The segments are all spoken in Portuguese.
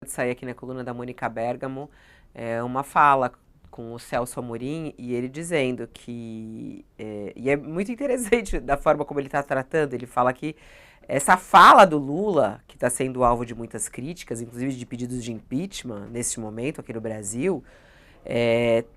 de sair aqui na coluna da Mônica Bergamo uma fala com o Celso Amorim e ele dizendo que. E é muito interessante da forma como ele está tratando. Ele fala que essa fala do Lula, que está sendo alvo de muitas críticas, inclusive de pedidos de impeachment neste momento aqui no Brasil,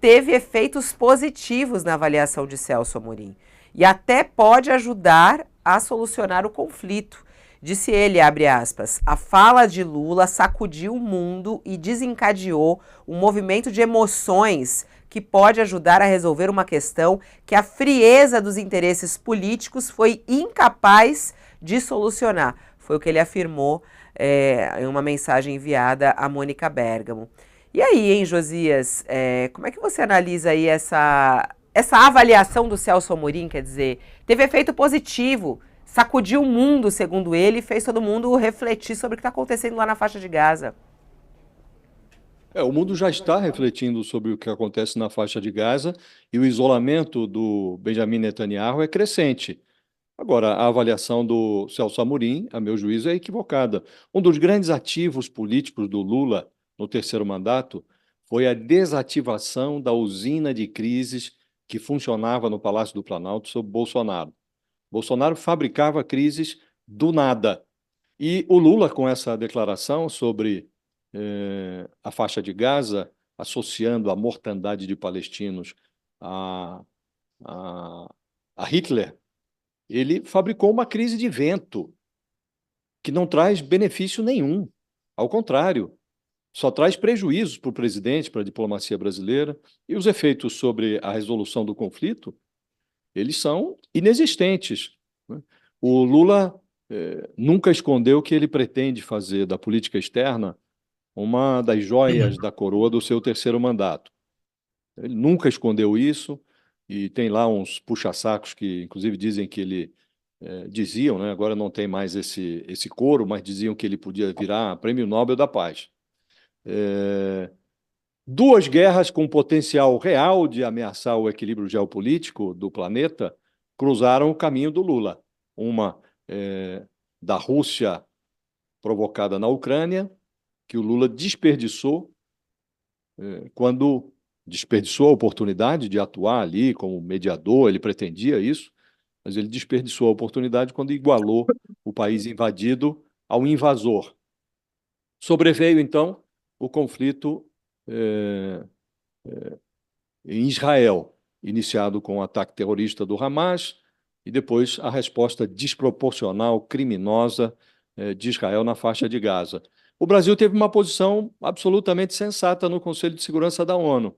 teve efeitos positivos na avaliação de Celso Amorim. E até pode ajudar a solucionar o conflito. Disse ele, abre aspas, a fala de Lula sacudiu o mundo e desencadeou um movimento de emoções que pode ajudar a resolver uma questão que a frieza dos interesses políticos foi incapaz de solucionar. Foi o que ele afirmou em uma mensagem enviada a Mônica Bergamo. E aí, hein, Josias, como é que você analisa aí essa avaliação do Celso Amorim? Quer dizer, teve efeito positivo, sacudiu o mundo, segundo ele, e fez todo mundo refletir sobre o que está acontecendo lá na faixa de Gaza. O mundo já está refletindo sobre o que acontece na faixa de Gaza e o isolamento do Benjamin Netanyahu é crescente. Agora, a avaliação do Celso Amorim, a meu juízo, é equivocada. Um dos grandes ativos políticos do Lula no terceiro mandato foi a desativação da usina de crises que funcionava no Palácio do Planalto sob Bolsonaro. Bolsonaro fabricava crises do nada. E o Lula, com essa declaração sobre a faixa de Gaza, associando a mortandade de palestinos a, a, a Hitler, ele fabricou uma crise de vento que não traz benefício nenhum. Ao contrário, só traz prejuízos para o presidente, para a diplomacia brasileira, e os efeitos sobre a resolução do conflito, eles são inexistentes, né? O Lula nunca escondeu que ele pretende fazer da política externa uma das joias da coroa do seu terceiro mandato. Ele nunca escondeu isso, e tem lá uns puxa-sacos que, inclusive, dizem que ele diziam, né, agora não tem mais esse coro, mas diziam que ele podia virar Prêmio Nobel da Paz. Duas guerras com potencial real de ameaçar o equilíbrio geopolítico do planeta cruzaram o caminho do Lula. Uma da Rússia provocada na Ucrânia, que o Lula desperdiçou quando desperdiçou a oportunidade de atuar ali como mediador, ele pretendia isso, mas ele desperdiçou a oportunidade quando igualou o país invadido ao invasor. Sobreveio, então, o conflito em Israel, iniciado com o ataque terrorista do Hamas e depois a resposta desproporcional, criminosa de Israel na faixa de Gaza. O Brasil teve uma posição absolutamente sensata no Conselho de Segurança da ONU.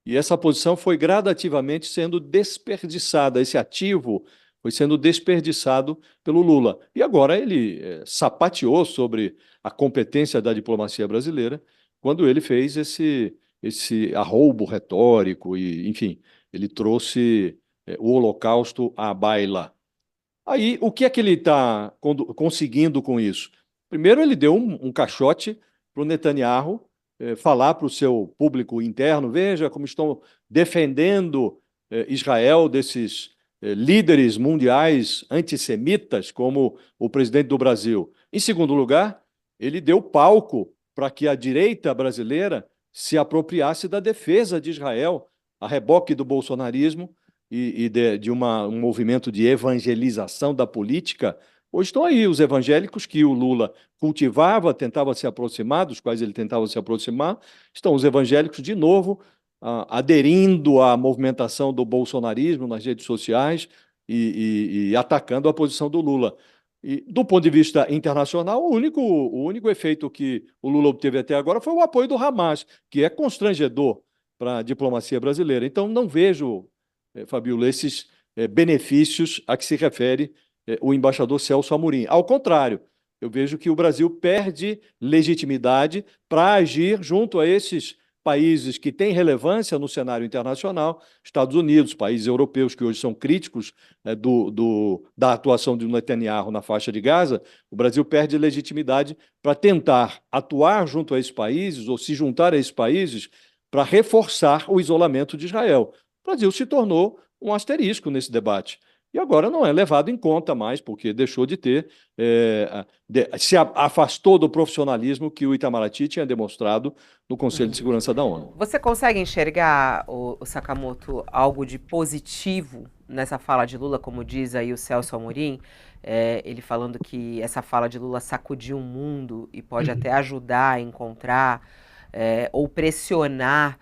E essa posição foi gradativamente sendo desperdiçada, esse ativo foi sendo desperdiçado pelo Lula. E agora ele sapateou sobre a competência da diplomacia brasileira quando ele fez esse arroubo retórico e, enfim, ele trouxe o Holocausto à baila. Aí, o que é que ele está conseguindo com isso? Primeiro, ele deu um caixote para o Netanyahu falar para o seu público interno, veja como estão defendendo Israel desses líderes mundiais antissemitas, como o presidente do Brasil. Em segundo lugar, ele deu palco para que a direita brasileira se apropriasse da defesa de Israel, a reboque do bolsonarismo e de um movimento de evangelização da política. Hoje estão aí os evangélicos que o Lula cultivava, tentava se aproximar, dos quais ele tentava se aproximar, estão os evangélicos de novo aderindo à movimentação do bolsonarismo nas redes sociais e atacando a posição do Lula. E, do ponto de vista internacional, o único efeito que o Lula obteve até agora foi o apoio do Hamas, que é constrangedor para a diplomacia brasileira. Então, não vejo, Fabiola, esses benefícios a que se refere o embaixador Celso Amorim. Ao contrário, eu vejo que o Brasil perde legitimidade para agir junto a esses países que têm relevância no cenário internacional, Estados Unidos, países europeus que hoje são críticos da atuação de Netanyahu na faixa de Gaza. O Brasil perde legitimidade para tentar atuar junto a esses países ou se juntar a esses países para reforçar o isolamento de Israel. O Brasil se tornou um asterisco nesse debate. e agora não é levado em conta mais, porque deixou de ter, se afastou do profissionalismo que o Itamaraty tinha demonstrado no Conselho de Segurança da ONU. Você consegue enxergar, o Sakamoto, algo de positivo nessa fala de Lula, como diz aí o Celso Amorim? Ele falando que essa fala de Lula sacudiu o mundo e pode até ajudar a encontrar ou pressionar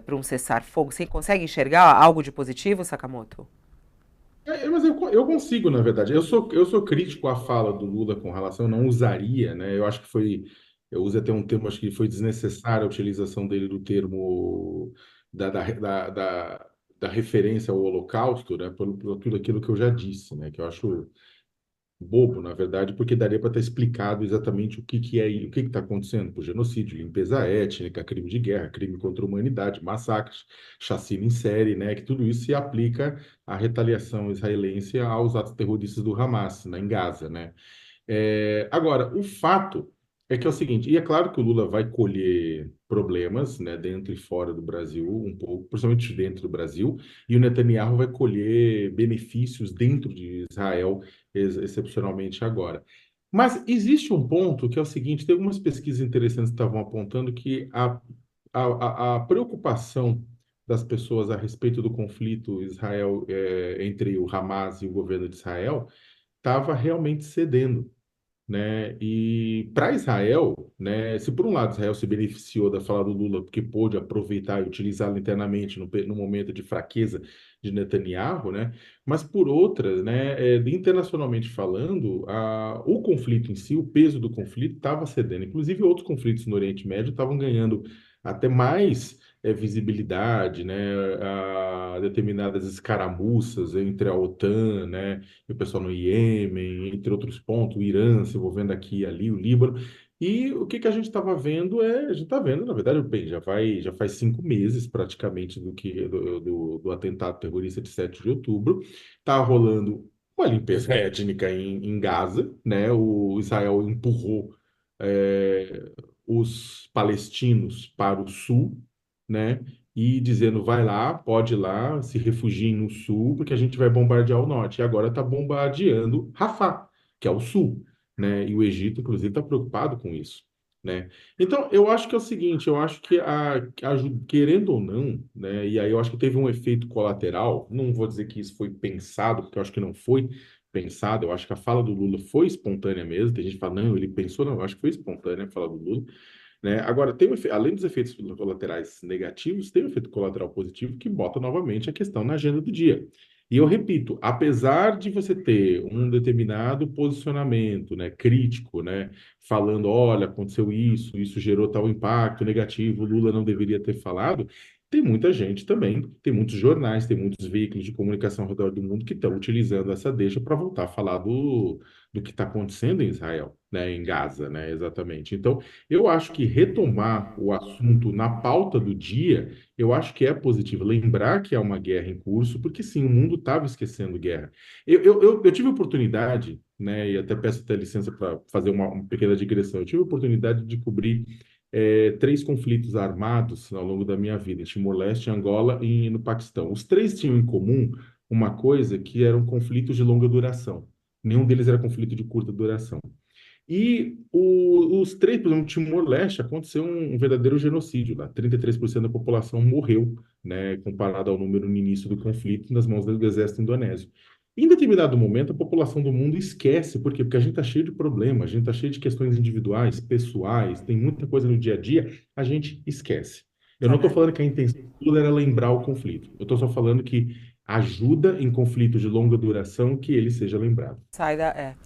para um cessar-fogo. Você consegue enxergar algo de positivo, Sakamoto? Mas eu consigo, na verdade. Eu sou crítico à fala do Lula com relação, eu não usaria, né? Eu acho que foi, eu usei até um termo, acho que foi desnecessária a utilização dele do termo da referência ao Holocausto, né? Por tudo aquilo que eu já disse, né? Que eu acho bobo, na verdade, porque daria para ter explicado exatamente o que é, o que está acontecendo por genocídio, limpeza étnica, crime de guerra, crime contra a humanidade, massacres, chacina em série, né? Que tudo isso se aplica à retaliação israelense aos atos terroristas do Hamas, né, em Gaza, né? Agora, o fato é que é o seguinte, e é claro que o Lula vai colher problemas, né, dentro e fora do Brasil, um pouco, principalmente dentro do Brasil, e o Netanyahu vai colher benefícios dentro de Israel, excepcionalmente agora. Mas existe um ponto que é o seguinte, tem algumas pesquisas interessantes que estavam apontando que a preocupação das pessoas a respeito do conflito Israel, entre o Hamas e o governo de Israel estava realmente cedendo, né? E para Israel, né, se por um lado Israel se beneficiou da fala do Lula porque pôde aproveitar e utilizá-la internamente no momento de fraqueza de Netanyahu, né? Mas por outra, né, internacionalmente falando, o conflito em si, o peso do conflito estava cedendo. Inclusive outros conflitos no Oriente Médio estavam ganhando até mais visibilidade, né? A determinadas escaramuças entre a OTAN, né? E o pessoal no Iêmen, entre outros pontos, o Irã se envolvendo aqui e ali, o Líbano. E o que a gente estava vendo a gente está vendo, na verdade, bem, já faz 5 meses praticamente do atentado terrorista de 7 de outubro. Está rolando uma limpeza étnica em Gaza, né? O Israel empurrou é, os palestinos para o sul, né? E dizendo, vai lá, pode ir lá, se refugiem no sul, porque a gente vai bombardear o norte. E agora está bombardeando Rafah, que é o sul, né? E o Egito, inclusive, está preocupado com isso, né? Então, eu acho que é o seguinte, eu acho que querendo ou não, né? E aí eu acho que teve um efeito colateral. Não vou dizer que isso foi pensado, porque eu acho que não foi pensado. Eu acho que a fala do Lula foi espontânea mesmo. Tem gente que fala, não, ele pensou, não. Eu acho que foi espontânea a fala do Lula, né? Agora, além dos efeitos colaterais negativos, tem um efeito colateral positivo que bota novamente a questão na agenda do dia. E eu repito, apesar de você ter um determinado posicionamento, né, crítico, né, falando, olha, aconteceu isso gerou tal impacto negativo, Lula não deveria ter falado, tem muita gente também, tem muitos jornais, tem muitos veículos de comunicação ao redor do mundo que estão utilizando essa deixa para voltar a falar do que está acontecendo em Israel, né, em Gaza, né, exatamente. Então, eu acho que retomar o assunto na pauta do dia, eu acho que é positivo. Lembrar que há uma guerra em curso, porque sim, o mundo estava esquecendo guerra. Eu tive oportunidade, né, e até peço até licença para fazer uma pequena digressão, eu tive oportunidade de cobrir 3 conflitos armados ao longo da minha vida, em Timor-Leste, Angola e no Paquistão. Os três tinham em comum uma coisa que eram conflitos de longa duração. Nenhum deles era conflito de curta duração. E os três, por exemplo, Timor-Leste, aconteceu um verdadeiro genocídio lá. 33% da população morreu, né, comparado ao número no início do conflito, nas mãos do exército indonésio. Em determinado momento, a população do mundo esquece. Por quê? Porque a gente está cheio de problemas, a gente está cheio de questões individuais, pessoais, tem muita coisa no dia a dia, a gente esquece. Eu não estou falando que a intenção de tudo era lembrar o conflito. Eu estou só falando que ajuda em conflitos de longa duração que ele seja lembrado. Sai da.